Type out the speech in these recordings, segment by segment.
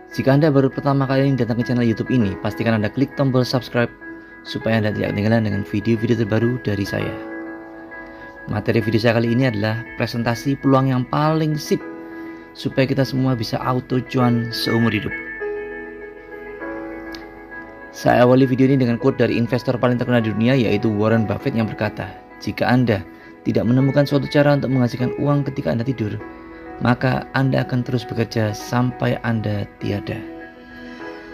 Jika Anda baru pertama kali datang ke channel YouTube ini, pastikan Anda klik tombol subscribe supaya Anda tidak ketinggalan dengan video-video terbaru dari saya. Materi video saya kali ini adalah presentasi peluang yang paling sip supaya kita semua bisa auto cuan seumur hidup. Saya awali video ini dengan quote dari investor paling terkenal di dunia, yaitu Warren Buffett, yang berkata, "Jika Anda tidak menemukan suatu cara untuk menghasilkan uang ketika Anda tidur, maka Anda akan terus bekerja sampai Anda tiada."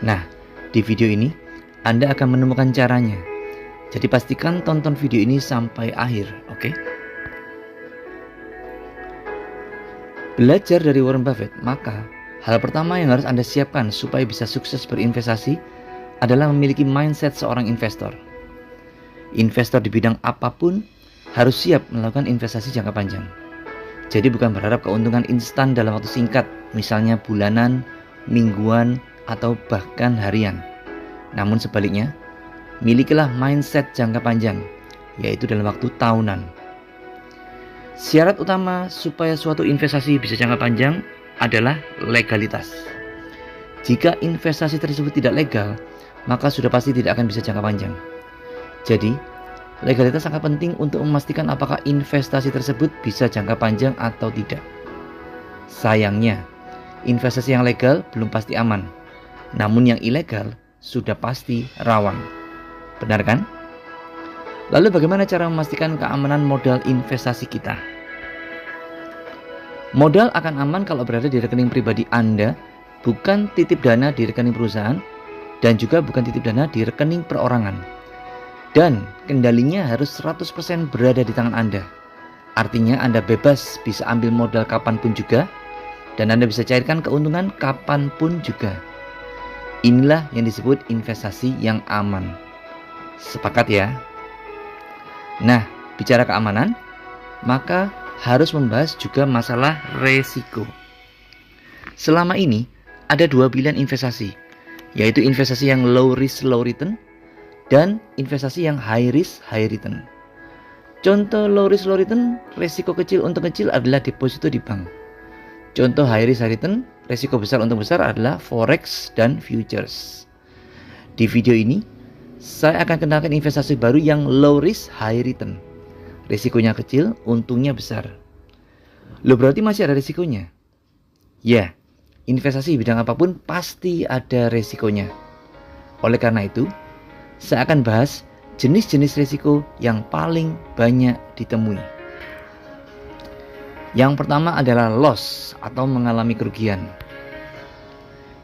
Nah, di video ini Anda akan menemukan caranya. Jadi pastikan tonton video ini sampai akhir, oke? Belajar dari Warren Buffett, maka hal pertama yang harus Anda siapkan supaya bisa sukses berinvestasi adalah memiliki mindset seorang investor. Investor di bidang apapun harus siap melakukan investasi jangka panjang. Jadi bukan berharap keuntungan instan dalam waktu singkat, misalnya bulanan, mingguan, atau bahkan harian. Namun sebaliknya, milikilah mindset jangka panjang, yaitu dalam waktu tahunan. Syarat utama supaya suatu investasi bisa jangka panjang adalah legalitas. Jika investasi tersebut tidak legal, maka sudah pasti tidak akan bisa jangka panjang. Jadi, legalitas sangat penting untuk memastikan apakah investasi tersebut bisa jangka panjang atau tidak. Sayangnya, investasi yang legal belum pasti aman, namun yang ilegal sudah pasti rawan. Benar kan? Lalu bagaimana cara memastikan keamanan modal investasi kita? Modal akan aman kalau berada di rekening pribadi Anda, bukan titip dana di rekening perusahaan, dan juga bukan titip dana di rekening perorangan. Dan kendalinya harus 100% berada di tangan Anda. Artinya Anda bebas bisa ambil modal kapanpun juga, dan Anda bisa cairkan keuntungan kapanpun juga. Inilah yang disebut investasi yang aman. Sepakat ya? Nah, bicara keamanan, maka harus membahas juga masalah resiko. Selama ini ada dua pilihan investasi, yaitu investasi yang low risk low return dan investasi yang high risk high return. Contoh low risk low return, resiko kecil untuk kecil adalah deposito di bank. Contoh high risk high return, resiko besar untuk besar adalah forex dan futures. Di video ini saya akan kenalkan investasi baru yang low risk high return. Risikonya kecil, untungnya besar. Loh, berarti masih ada risikonya? Ya, investasi di bidang apapun pasti ada risikonya. Oleh karena itu, saya akan bahas jenis-jenis risiko yang paling banyak ditemui. Yang pertama adalah loss atau mengalami kerugian.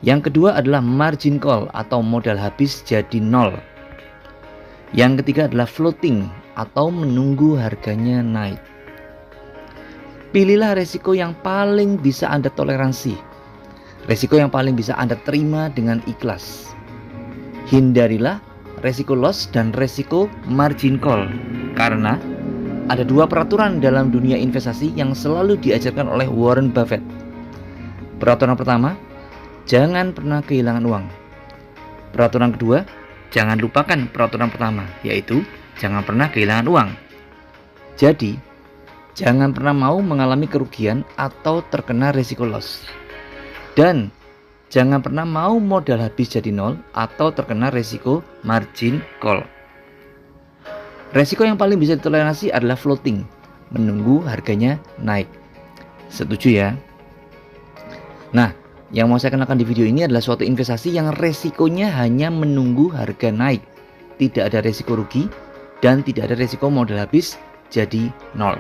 Yang kedua adalah margin call atau modal habis jadi nol. Yang ketiga adalah floating atau menunggu harganya naik. Pilihlah resiko yang paling bisa Anda toleransi. Resiko yang paling bisa Anda terima dengan ikhlas. Hindarilah resiko loss dan resiko margin call, karena ada dua peraturan dalam dunia investasi yang selalu diajarkan oleh Warren Buffett. Peraturan pertama, jangan pernah kehilangan uang. Peraturan kedua, jangan lupakan peraturan pertama, yaitu jangan pernah kehilangan uang. Jadi, jangan pernah mau mengalami kerugian atau terkena resiko loss. Dan jangan pernah mau modal habis jadi nol atau terkena resiko margin call. Resiko yang paling bisa ditoleransi adalah floating, menunggu harganya naik. Setuju ya? Nah, yang mau saya kenalkan di video ini adalah suatu investasi yang resikonya hanya menunggu harga naik. Tidak ada resiko rugi dan tidak ada resiko modal habis jadi nol.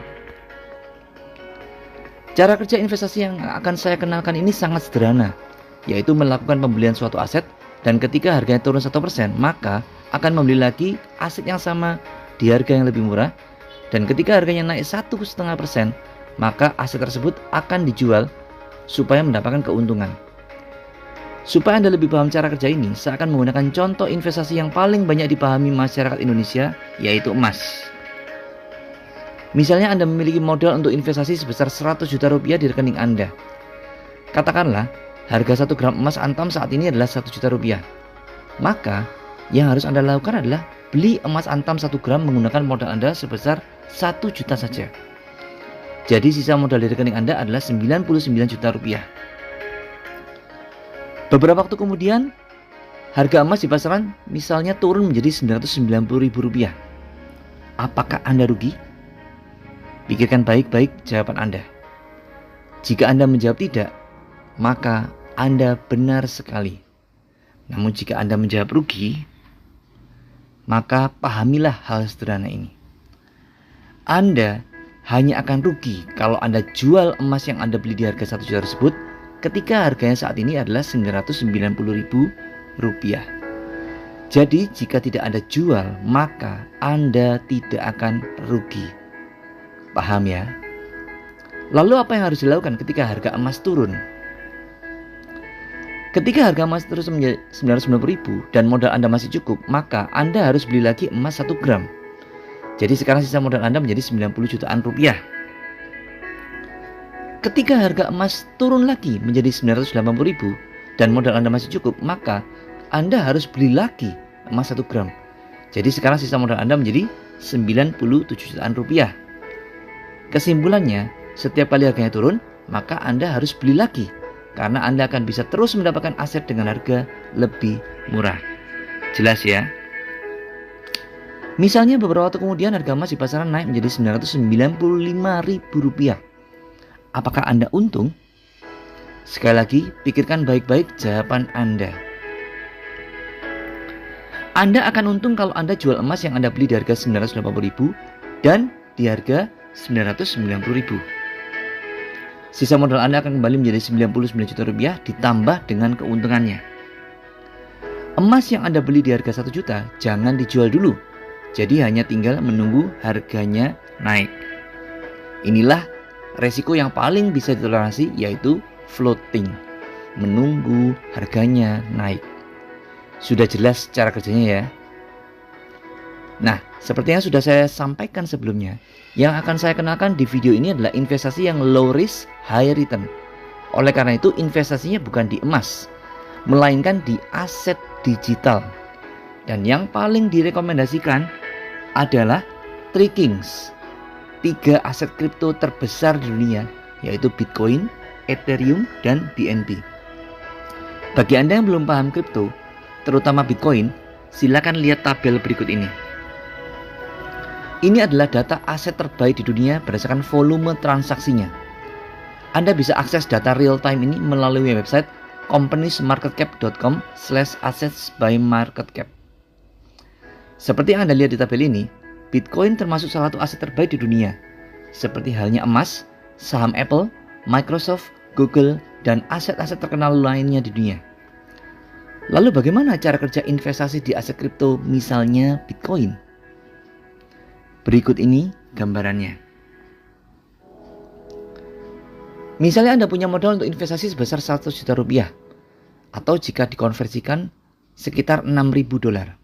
Cara kerja investasi yang akan saya kenalkan ini sangat sederhana, yaitu melakukan pembelian suatu aset, dan ketika harganya turun 1%, maka akan membeli lagi aset yang sama di harga yang lebih murah, dan ketika harganya naik 1,5%, maka aset tersebut akan dijual supaya mendapatkan keuntungan. Supaya Anda lebih paham cara kerja ini, saya akan menggunakan contoh investasi yang paling banyak dipahami masyarakat Indonesia, yaitu emas. Misalnya Anda memiliki modal untuk investasi sebesar 100 juta rupiah di rekening Anda. Katakanlah harga 1 gram emas antam saat ini adalah 1 juta rupiah. Maka yang harus Anda lakukan adalah beli emas antam 1 gram menggunakan modal Anda sebesar 1 juta saja. Jadi sisa modal di rekening Anda adalah 99 juta rupiah. Beberapa waktu kemudian, harga emas di pasaran misalnya turun menjadi Rp990.000. Apakah Anda rugi? Pikirkan baik-baik jawaban Anda. Jika Anda menjawab tidak, maka Anda benar sekali. Namun jika Anda menjawab rugi, maka pahamilah hal sederhana ini. Anda hanya akan rugi kalau Anda jual emas yang Anda beli di harga 1 juta tersebut ketika harganya saat ini adalah Rp990.000. Jadi jika tidak Anda jual, maka Anda tidak akan rugi. Paham ya? Lalu apa yang harus dilakukan ketika harga emas turun? Ketika harga emas terus menjadi Rp990.000 dan modal Anda masih cukup, maka Anda harus beli lagi emas 1 gram. Jadi sekarang sisa modal Anda menjadi Rp90 jutaan. Ketika harga emas turun lagi menjadi Rp980.000 dan modal Anda masih cukup, maka Anda harus beli lagi emas 1 gram. Jadi sekarang sisa modal Anda menjadi Rp97 jutaan. Kesimpulannya, setiap kali harganya turun, maka Anda harus beli lagi, karena Anda akan bisa terus mendapatkan aset dengan harga lebih murah. Jelas ya? Misalnya beberapa waktu kemudian harga emas di pasaran naik menjadi Rp995.000. Apakah Anda untung? Sekali lagi, pikirkan baik-baik jawaban Anda. Anda akan untung kalau Anda jual emas yang Anda beli di harga Rp980.000 dan di harga Rp990.000. Sisa modal Anda akan kembali menjadi Rp99 juta ditambah dengan keuntungannya. Emas yang Anda beli di harga 1 juta jangan dijual dulu. Jadi hanya tinggal menunggu harganya naik. Inilah resiko yang paling bisa ditoleransi, yaitu floating. Menunggu harganya naik. Sudah jelas cara kerjanya ya? Nah, seperti yang sudah saya sampaikan sebelumnya, yang akan saya kenalkan di video ini adalah investasi yang low risk, high return. Oleh karena itu, investasinya bukan di emas, melainkan di aset digital. Dan yang paling direkomendasikan adalah 3 Kings, 3 aset kripto terbesar di dunia, yaitu Bitcoin, Ethereum, dan BNB. Bagi Anda yang belum paham kripto, terutama Bitcoin, silakan lihat tabel berikut ini. Ini adalah data aset terbaik di dunia berdasarkan volume transaksinya. Anda bisa akses data real time ini melalui website companiesmarketcap.com/assets by market cap. Seperti yang Anda lihat di tabel ini, Bitcoin termasuk salah satu aset terbaik di dunia, seperti halnya emas, saham Apple, Microsoft, Google, dan aset-aset terkenal lainnya di dunia. Lalu bagaimana cara kerja investasi di aset kripto, misalnya Bitcoin? Berikut ini gambarannya. Misalnya Anda punya modal untuk investasi sebesar Rp100 juta, atau jika dikonversikan sekitar $6.000.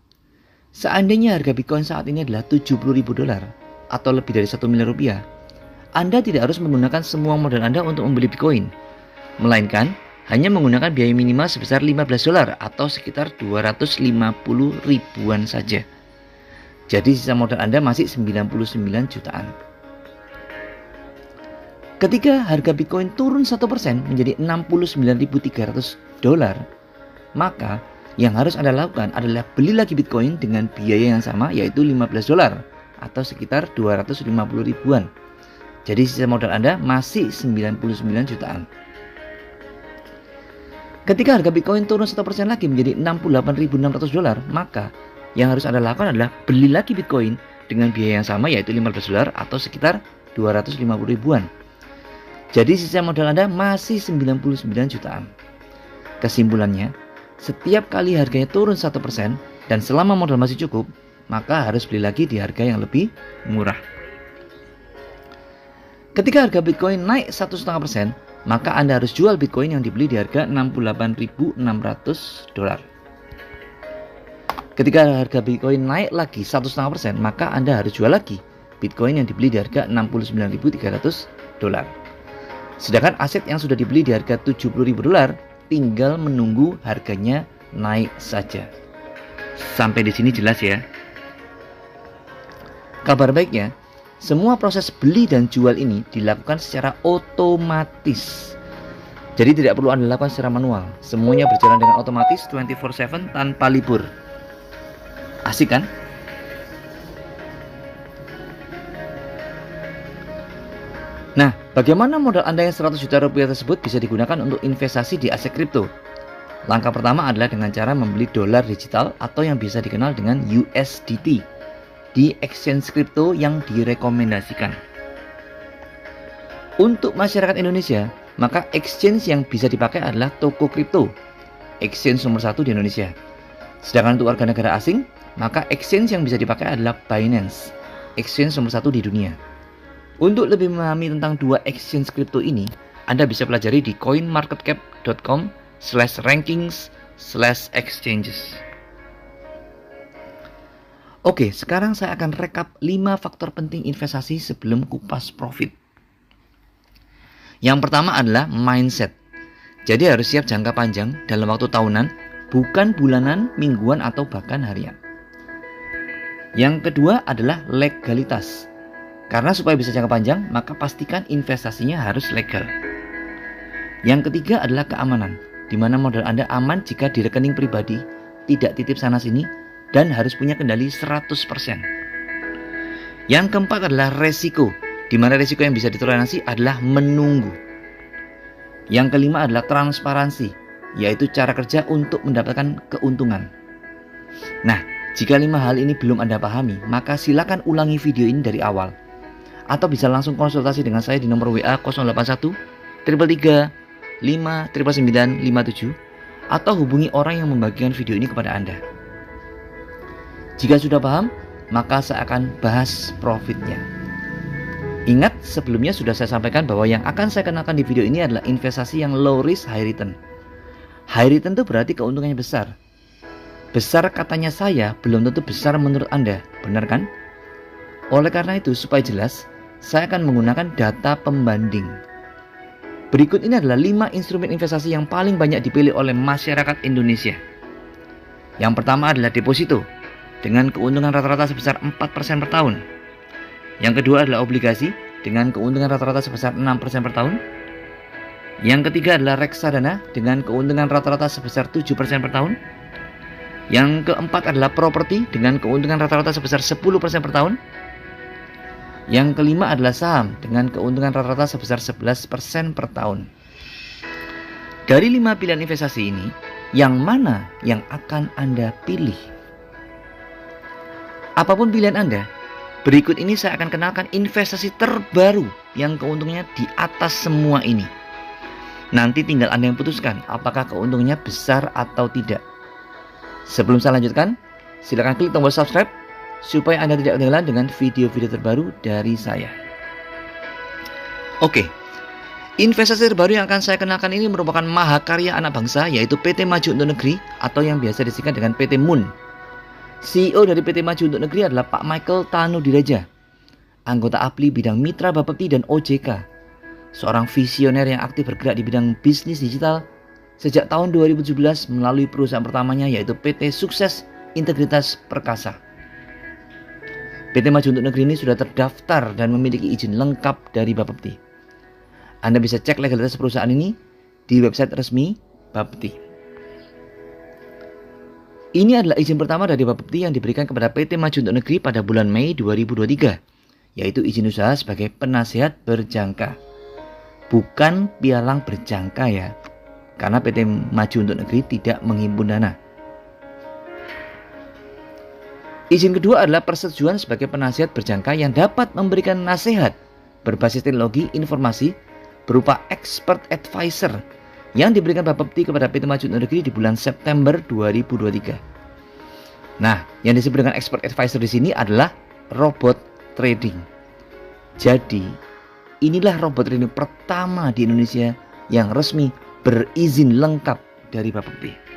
Seandainya harga Bitcoin saat ini adalah $70.000 atau lebih dari Rp1 miliar, Anda tidak harus menggunakan semua modal Anda untuk membeli Bitcoin, melainkan hanya menggunakan biaya minimal sebesar $15 atau sekitar 250 ribuan saja. Jadi sisa modal Anda masih 99 jutaan. Ketika harga Bitcoin turun 1% menjadi $69.300, maka yang harus Anda lakukan adalah beli lagi Bitcoin dengan biaya yang sama, yaitu $15 atau sekitar 250 ribuan. Jadi sisa modal Anda masih 99 jutaan. Ketika harga Bitcoin turun 1% lagi menjadi $68.600, maka yang harus Anda lakukan adalah beli lagi Bitcoin dengan biaya yang sama, yaitu $15 atau sekitar 250 ribuan. Jadi sisa modal Anda masih 99 jutaan. Kesimpulannya, setiap kali harganya turun 1% dan selama modal masih cukup, maka harus beli lagi di harga yang lebih murah. Ketika harga Bitcoin naik 1,5%, maka Anda harus jual Bitcoin yang dibeli di harga $68.600. Ketika harga Bitcoin naik lagi 1,5%, maka Anda harus jual lagi Bitcoin yang dibeli di harga $69.300. Sedangkan aset yang sudah dibeli di harga $70.000 tinggal menunggu harganya naik saja. Sampai di sini jelas ya? Kabar baiknya, semua proses beli dan jual ini dilakukan secara otomatis. Jadi tidak perlu Anda lakukan secara manual. Semuanya berjalan dengan otomatis 24/7 tanpa libur. Asik kan? Nah, bagaimana modal Anda yang 100 juta rupiah tersebut bisa digunakan untuk investasi di aset kripto? Langkah pertama adalah dengan cara membeli dolar digital atau yang bisa dikenal dengan USDT di exchange kripto yang direkomendasikan. Untuk masyarakat Indonesia, maka exchange yang bisa dipakai adalah Toko Kripto, exchange nomor 1 di Indonesia. Sedangkan untuk warga negara asing, maka exchange yang bisa dipakai adalah Binance, exchange nomor 1 di dunia. Untuk lebih memahami tentang dua exchange kripto ini, Anda bisa pelajari di coinmarketcap.com/rankings/exchanges. Oke, sekarang saya akan rekap 5 faktor penting investasi sebelum kupas profit. Yang pertama adalah mindset. Jadi harus siap jangka panjang dalam waktu tahunan, bukan bulanan, mingguan, atau bahkan harian. Yang kedua adalah legalitas. Karena supaya bisa jangka panjang, maka pastikan investasinya harus legal. Yang ketiga adalah keamanan, di mana modal Anda aman jika di rekening pribadi, tidak titip sana-sini, dan harus punya kendali 100%. Yang keempat adalah resiko, di mana resiko yang bisa ditoleransi adalah menunggu. Yang kelima adalah transparansi, yaitu cara kerja untuk mendapatkan keuntungan. Nah, jika 5 hal ini belum Anda pahami, maka silakan ulangi video ini dari awal. Atau bisa langsung konsultasi dengan saya di nomor WA 081 333 59957 atau hubungi orang yang membagikan video ini kepada Anda. Jika sudah paham, maka saya akan bahas profitnya. Ingat, sebelumnya sudah saya sampaikan bahwa yang akan saya kenalkan di video ini adalah investasi yang low risk high return. High return itu berarti keuntungannya besar. Besar katanya saya, belum tentu besar menurut Anda, benar kan? Oleh karena itu, supaya jelas, saya akan menggunakan data pembanding. Berikut ini adalah 5 instrumen investasi yang paling banyak dipilih oleh masyarakat Indonesia. Yang pertama adalah deposito, dengan keuntungan rata-rata sebesar 4% per tahun. Yang kedua adalah obligasi, dengan keuntungan rata-rata sebesar 6% per tahun. Yang ketiga adalah reksadana, dengan keuntungan rata-rata sebesar 7% per tahun. Yang keempat adalah properti, dengan keuntungan rata-rata sebesar 10% per tahun. Yang kelima adalah saham dengan keuntungan rata-rata sebesar 11% per tahun. Dari 5 pilihan investasi ini, yang mana yang akan Anda pilih? Apapun pilihan Anda, berikut ini saya akan kenalkan investasi terbaru yang keuntungannya di atas semua ini. Nanti tinggal Anda yang putuskan apakah keuntungannya besar atau tidak. Sebelum saya lanjutkan, silakan klik tombol subscribe supaya Anda tidak ketinggalan dengan video-video terbaru dari saya. Oke, investasi terbaru yang akan saya kenalkan ini merupakan mahakarya anak bangsa, yaitu PT Maju Untuk Negeri atau yang biasa disingkat dengan PT MUN. CEO dari PT Maju Untuk Negeri adalah Pak Michael Tanudiraja, anggota APLI bidang Mitra Bapepti dan OJK, seorang visioner yang aktif bergerak di bidang bisnis digital sejak tahun 2017 melalui perusahaan pertamanya, yaitu PT Sukses Integritas Perkasa. PT Maju Untuk Negeri ini sudah terdaftar dan memiliki izin lengkap dari Bapepti. Anda bisa cek legalitas perusahaan ini di website resmi Bapepti. Ini adalah izin pertama dari Bapepti yang diberikan kepada PT Maju Untuk Negeri pada bulan Mei 2023, yaitu izin usaha sebagai penasihat berjangka. Bukan pialang berjangka ya, karena PT Maju Untuk Negeri tidak menghimpun dana. Izin kedua adalah persetujuan sebagai penasihat berjangka yang dapat memberikan nasihat berbasis teknologi informasi berupa expert advisor yang diberikan Bapepti kepada PT Maju Untuk Negeri di bulan September 2023. Nah, yang disebut dengan expert advisor di sini adalah robot trading. Jadi, inilah robot trading pertama di Indonesia yang resmi berizin lengkap dari Bapepti.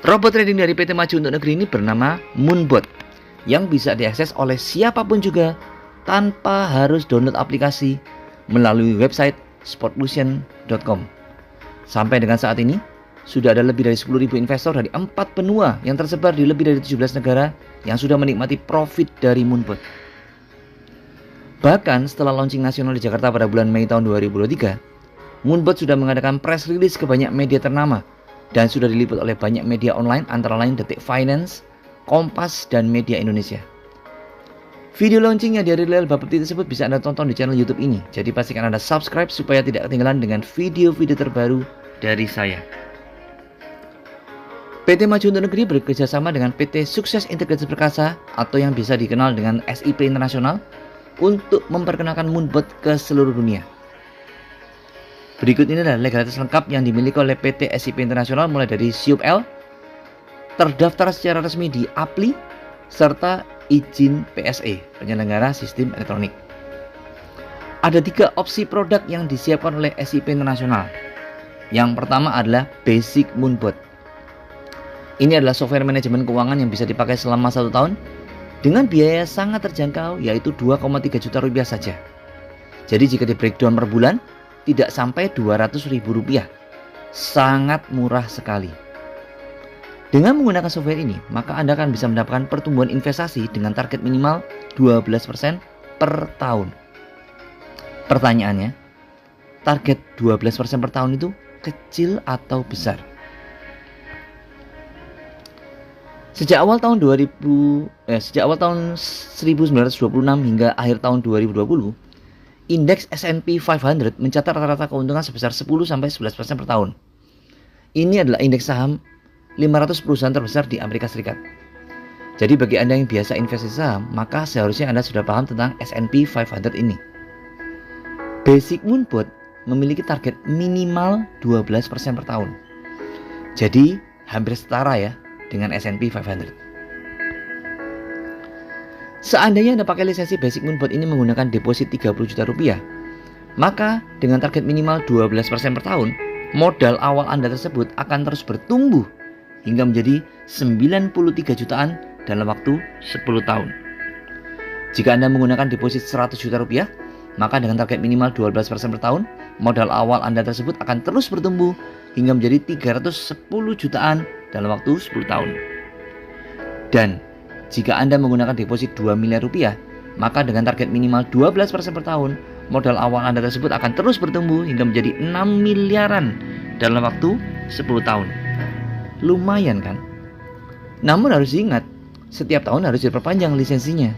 Robot trading dari PT Maju Untuk Negeri ini bernama Moonbot, yang bisa diakses oleh siapapun juga tanpa harus download aplikasi melalui website sportlution.com. Sampai dengan saat ini, sudah ada lebih dari 10.000 investor dari 4 benua yang tersebar di lebih dari 17 negara yang sudah menikmati profit dari Moonbot. Bahkan setelah launching nasional di Jakarta pada bulan Mei tahun 2023, Moonbot sudah mengadakan press release ke banyak media ternama dan sudah diliput oleh banyak media online antara lain Detik Finance, Kompas, dan Media Indonesia. Video launching yang dirilis Bubble Tea tersebut bisa Anda tonton di channel YouTube ini. Jadi pastikan Anda subscribe supaya tidak ketinggalan dengan video-video terbaru dari saya. PT Maju Untuk Negeri bekerjasama dengan PT Sukses Integrasi Perkasa atau yang bisa dikenal dengan SIP Internasional untuk memperkenalkan Moonbot ke seluruh dunia. Berikut ini adalah legalitas lengkap yang dimiliki oleh PT SIP Internasional mulai dari SIUP-L, terdaftar secara resmi di APLI, serta izin PSE, penyelenggara sistem elektronik. Ada 3 opsi produk yang disiapkan oleh SIP Internasional. Yang pertama adalah Basic Moonbot. Ini adalah software manajemen keuangan yang bisa dipakai selama 1 tahun dengan biaya sangat terjangkau, yaitu 2,3 juta rupiah saja. Jadi jika di breakdown per bulan, tidak sampai 200 ribu rupiah. Sangat murah sekali. Dengan menggunakan software ini, maka Anda akan bisa mendapatkan pertumbuhan investasi dengan target minimal 12% per tahun. Pertanyaannya, target 12% per tahun itu kecil atau besar? Sejak awal tahun 1926 hingga akhir tahun 2020, indeks S&P 500 mencatat rata-rata keuntungan sebesar 10-11% per tahun. Ini adalah indeks saham 500 perusahaan terbesar di Amerika Serikat. Jadi bagi Anda yang biasa investasi saham, maka seharusnya Anda sudah paham tentang S&P 500 ini. Basic Moonbot memiliki target minimal 12% per tahun. Jadi hampir setara ya dengan S&P 500. Seandainya Anda pakai lisensi Basic Moonbot ini menggunakan deposit 30 juta rupiah, maka dengan target minimal 12% per tahun, modal awal Anda tersebut akan terus bertumbuh hingga menjadi 93 jutaan dalam waktu 10 tahun. Jika Anda menggunakan deposit 100 juta rupiah, maka dengan target minimal 12% per tahun, modal awal Anda tersebut akan terus bertumbuh hingga menjadi 310 jutaan dalam waktu 10 tahun. Dan jika Anda menggunakan deposit 2 miliar rupiah, maka dengan target minimal 12% per tahun, modal awal Anda tersebut akan terus bertumbuh hingga menjadi 6 miliaran dalam waktu 10 tahun. Lumayan kan? Namun harus diingat, setiap tahun harus diperpanjang lisensinya.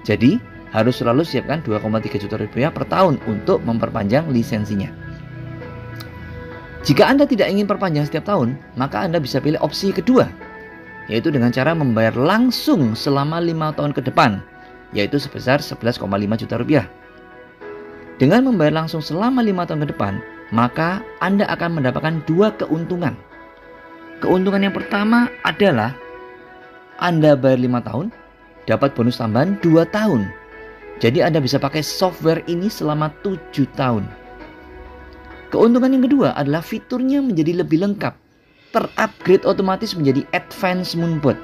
Jadi, harus selalu siapkan 2,3 juta rupiah per tahun untuk memperpanjang lisensinya. Jika Anda tidak ingin perpanjang setiap tahun, maka Anda bisa pilih opsi kedua, yaitu dengan cara membayar langsung selama 5 tahun ke depan, yaitu sebesar 11,5 juta rupiah. Dengan membayar langsung selama 5 tahun ke depan, maka Anda akan mendapatkan 2 keuntungan. Keuntungan yang pertama adalah Anda bayar 5 tahun, dapat bonus tambahan 2 tahun. Jadi Anda bisa pakai software ini selama 7 tahun. Keuntungan yang kedua adalah fiturnya menjadi lebih lengkap, terupgrade otomatis menjadi Advanced Moonbot,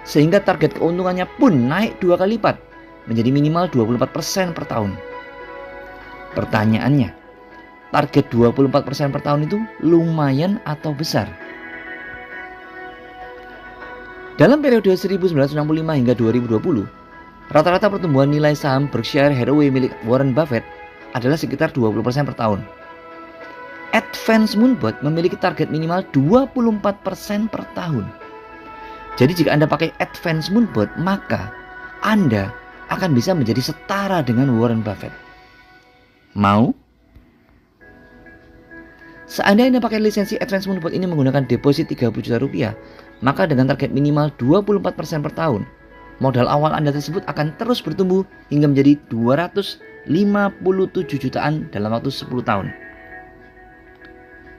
sehingga target keuntungannya pun naik 2 kali lipat menjadi minimal 24% per tahun. Pertanyaannya, target 24% per tahun itu lumayan atau besar? Dalam periode 1965 hingga 2020, rata-rata pertumbuhan nilai saham Berkshire Hathaway milik Warren Buffett adalah sekitar 20% per tahun. Advanced Moonbot memiliki target minimal 24% per tahun. Jadi jika Anda pakai Advanced Moonbot, maka Anda akan bisa menjadi setara dengan Warren Buffett. Mau? Seandainya Anda pakai lisensi Advanced Moonbot ini menggunakan deposit 30 juta rupiah, maka dengan target minimal 24% per tahun, modal awal Anda tersebut akan terus bertumbuh hingga menjadi 257 jutaan dalam waktu 10 tahun.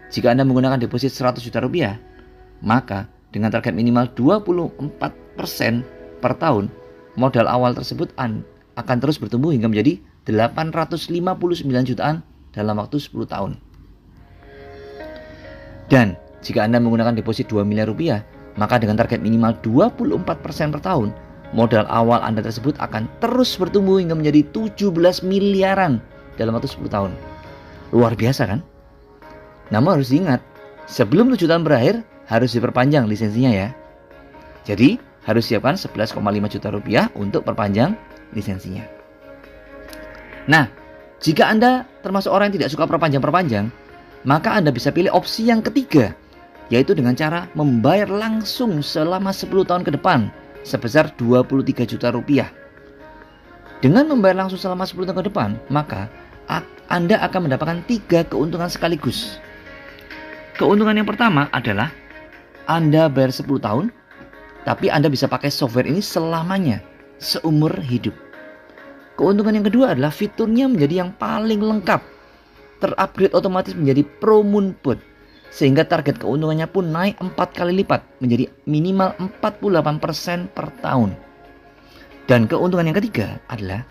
Jika Anda menggunakan deposit 100 juta rupiah, maka dengan target minimal 24% per tahun, modal awal tersebut akan terus bertumbuh hingga menjadi 859 jutaan dalam waktu 10 tahun. Dan jika Anda menggunakan deposit 2 miliar rupiah, maka dengan target minimal 24% per tahun, modal awal Anda tersebut akan terus bertumbuh hingga menjadi 17 miliaran dalam waktu 10 tahun. Luar biasa kan? Namun harus diingat, sebelum 7 tahun berakhir harus diperpanjang lisensinya ya. Jadi harus siapkan 11,5 juta rupiah untuk perpanjang lisensinya. Nah, Jika Anda termasuk orang yang tidak suka perpanjang-perpanjang, maka Anda bisa pilih opsi yang ketiga, yaitu dengan cara membayar langsung selama 10 tahun ke depan sebesar 23 juta rupiah. Dengan membayar langsung selama 10 tahun ke depan, maka Anda akan mendapatkan 3 keuntungan sekaligus. Keuntungan yang pertama adalah Anda bayar 10 tahun, tapi Anda bisa pakai software ini selamanya, seumur hidup. Keuntungan yang kedua adalah fiturnya menjadi yang paling lengkap, terupgrade otomatis menjadi Pro Moon Bot, sehingga target keuntungannya pun naik 4 kali lipat menjadi minimal 48% per tahun. Dan keuntungan yang ketiga adalah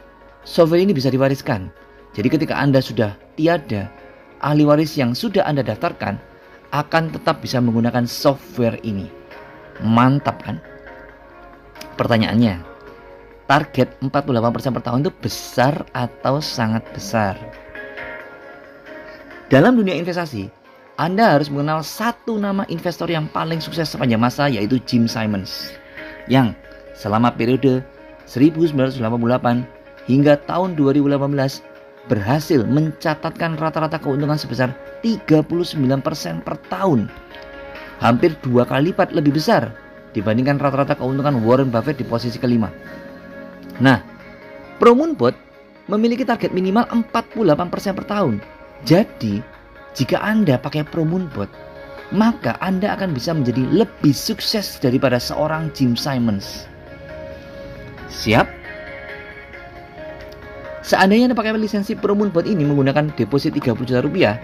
software ini bisa diwariskan. Jadi ketika Anda sudah tiada, ahli waris yang sudah Anda daftarkan akan tetap bisa menggunakan software ini. Mantap kan? Pertanyaannya, target 48% per tahun itu besar atau sangat besar? Dalam dunia investasi, Anda harus mengenal satu nama investor yang paling sukses sepanjang masa, yaitu Jim Simons, yang selama periode 1988 hingga tahun 2018 berhasil mencatatkan rata-rata keuntungan sebesar 39% per tahun. Hampir 2 kali lipat lebih besar dibandingkan rata-rata keuntungan Warren Buffett di posisi kelima. Nah, Pro Moon Bot memiliki target minimal 48% per tahun. Jadi, jika Anda pakai Pro Moon Bot, maka Anda akan bisa menjadi lebih sukses daripada seorang Jim Simons. Siap? Seandainya Anda pakai lisensi Pro Moon Bot ini menggunakan deposit 30 juta rupiah,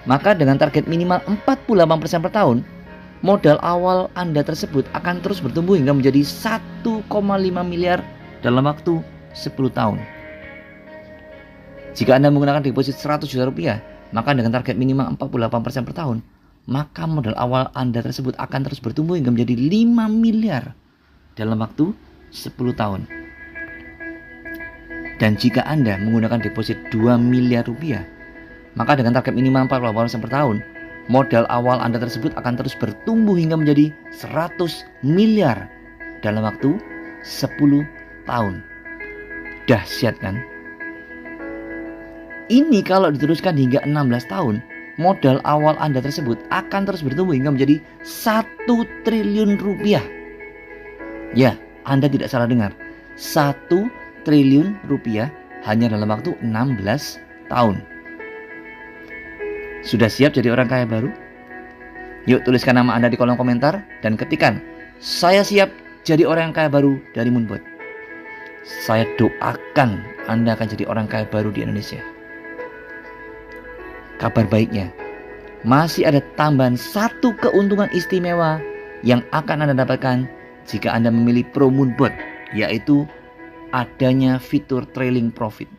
maka dengan target minimal 48% per tahun, modal awal Anda tersebut akan terus bertumbuh hingga menjadi 1,5 miliar dalam waktu 10 tahun. Jika Anda menggunakan deposit 100 juta rupiah, maka dengan target minimal 48% per tahun, maka modal awal Anda tersebut akan terus bertumbuh hingga menjadi 5 miliar dalam waktu 10 tahun. Dan jika Anda menggunakan deposit 2 miliar rupiah, maka dengan target minimal 48% per tahun, modal awal Anda tersebut akan terus bertumbuh hingga menjadi 100 miliar dalam waktu 10 tahun. Dahsyat kan? Ini kalau diteruskan hingga 16 tahun, modal awal Anda tersebut akan terus bertumbuh hingga menjadi 1 triliun rupiah. Ya, Anda tidak salah dengar. 1 triliun rupiah hanya dalam waktu 16 tahun. Sudah siap jadi orang kaya baru? Yuk tuliskan nama Anda di kolom komentar dan ketikkan, "Saya siap jadi orang kaya baru dari Moonbot." Saya doakan Anda akan jadi orang kaya baru di Indonesia. Kabar baiknya, masih ada tambahan 1 keuntungan istimewa yang akan Anda dapatkan jika Anda memilih Pro Moonbot, yaitu adanya fitur trailing profit.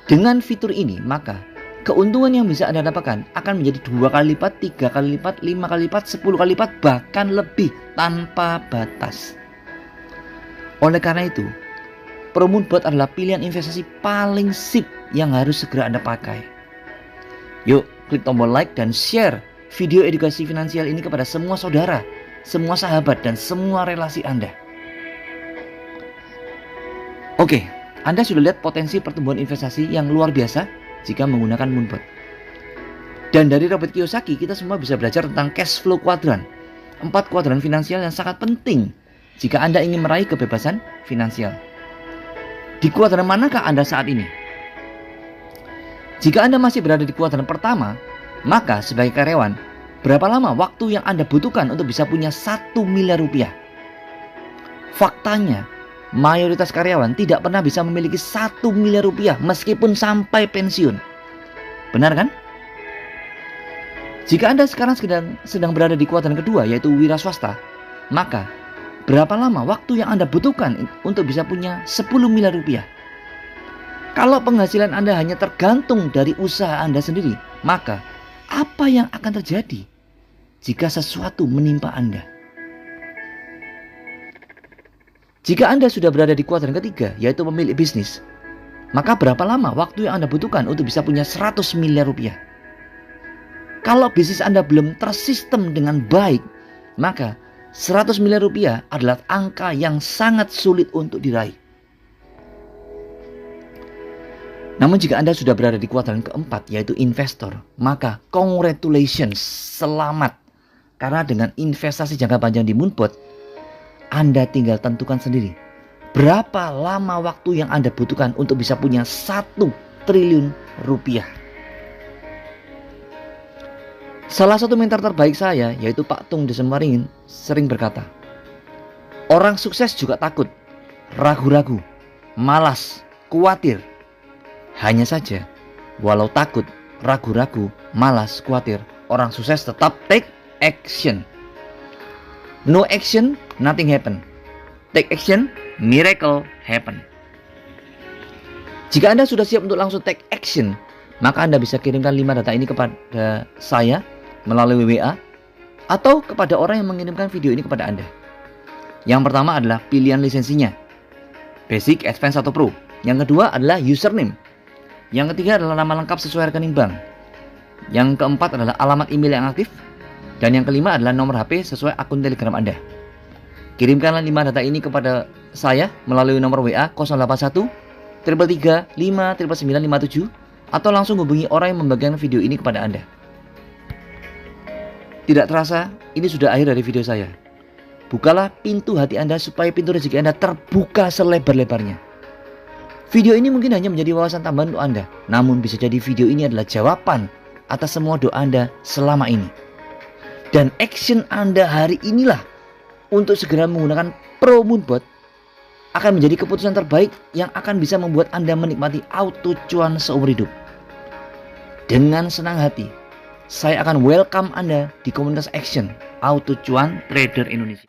Dengan fitur ini, maka keuntungan yang bisa Anda dapatkan akan menjadi 2 kali lipat, 3 kali lipat, 5 kali lipat, 10 kali lipat, bahkan lebih tanpa batas. Oleh karena itu, Pro Moonbot adalah pilihan investasi paling sip yang harus segera Anda pakai. Yuk, klik tombol like dan share video edukasi finansial ini kepada semua saudara, semua sahabat, dan semua relasi Anda. Oke, Anda sudah lihat potensi pertumbuhan investasi yang luar biasa jika menggunakan Moonbot. Dan dari Robert Kiyosaki, kita semua bisa belajar tentang cash flow quadrant, 4 kuadran finansial yang sangat penting jika Anda ingin meraih kebebasan finansial. Di kuadran manakah Anda saat ini? Jika Anda masih berada di kuadran pertama, maka sebagai karyawan, berapa lama waktu yang Anda butuhkan untuk bisa punya 1 miliar rupiah? Faktanya, mayoritas karyawan tidak pernah bisa memiliki 1 miliar rupiah meskipun sampai pensiun. Benar kan? Jika Anda sekarang sedang berada di kuadran kedua, yaitu wira swasta, maka berapa lama waktu yang Anda butuhkan untuk bisa punya 10 miliar rupiah? Kalau penghasilan Anda hanya tergantung dari usaha Anda sendiri, maka apa yang akan terjadi jika sesuatu menimpa Anda? Jika Anda sudah berada di kuadran ketiga, yaitu pemilik bisnis, maka berapa lama waktu yang Anda butuhkan untuk bisa punya 100 miliar rupiah? Kalau bisnis Anda belum tersistem dengan baik, maka 100 miliar rupiah adalah angka yang sangat sulit untuk diraih. Namun jika Anda sudah berada di kuadran keempat, yaitu investor, maka congratulations, selamat. Karena dengan investasi jangka panjang di Moonpot, Anda tinggal tentukan sendiri berapa lama waktu yang Anda butuhkan untuk bisa punya 1 triliun rupiah. Salah satu mentor terbaik saya, yaitu Pak Tung Desemaringin, sering berkata, orang sukses juga takut, ragu-ragu, malas, khawatir. Hanya saja, walau takut, ragu-ragu, malas, khawatir, orang sukses tetap take action. No action, nothing happen. Take action, miracle happen. Jika Anda sudah siap untuk langsung take action, maka Anda bisa kirimkan 5 data ini kepada saya melalui WA atau kepada orang yang mengirimkan video ini kepada Anda. Yang pertama adalah pilihan lisensinya, Basic, Advance, atau Pro. Yang kedua adalah username. Yang ketiga adalah nama lengkap sesuai rekening bank. Yang keempat adalah alamat email yang aktif. Dan yang kelima adalah nomor HP sesuai akun Telegram Anda. Kirimkanlah 5 data ini kepada saya melalui nomor WA 081 333 59957 atau langsung hubungi orang yang membagikan video ini kepada Anda. Tidak terasa, ini sudah akhir dari video saya. Bukalah pintu hati Anda supaya pintu rezeki Anda terbuka selebar-lebarnya. Video ini mungkin hanya menjadi wawasan tambahan untuk Anda, namun bisa jadi video ini adalah jawaban atas semua doa Anda selama ini. Dan action Anda hari inilah untuk segera menggunakan Pro Moonpot akan menjadi keputusan terbaik yang akan bisa membuat Anda menikmati auto cuan seumur hidup. Dengan senang hati, saya akan welcome Anda di komunitas Action Auto Cuan Trader Indonesia.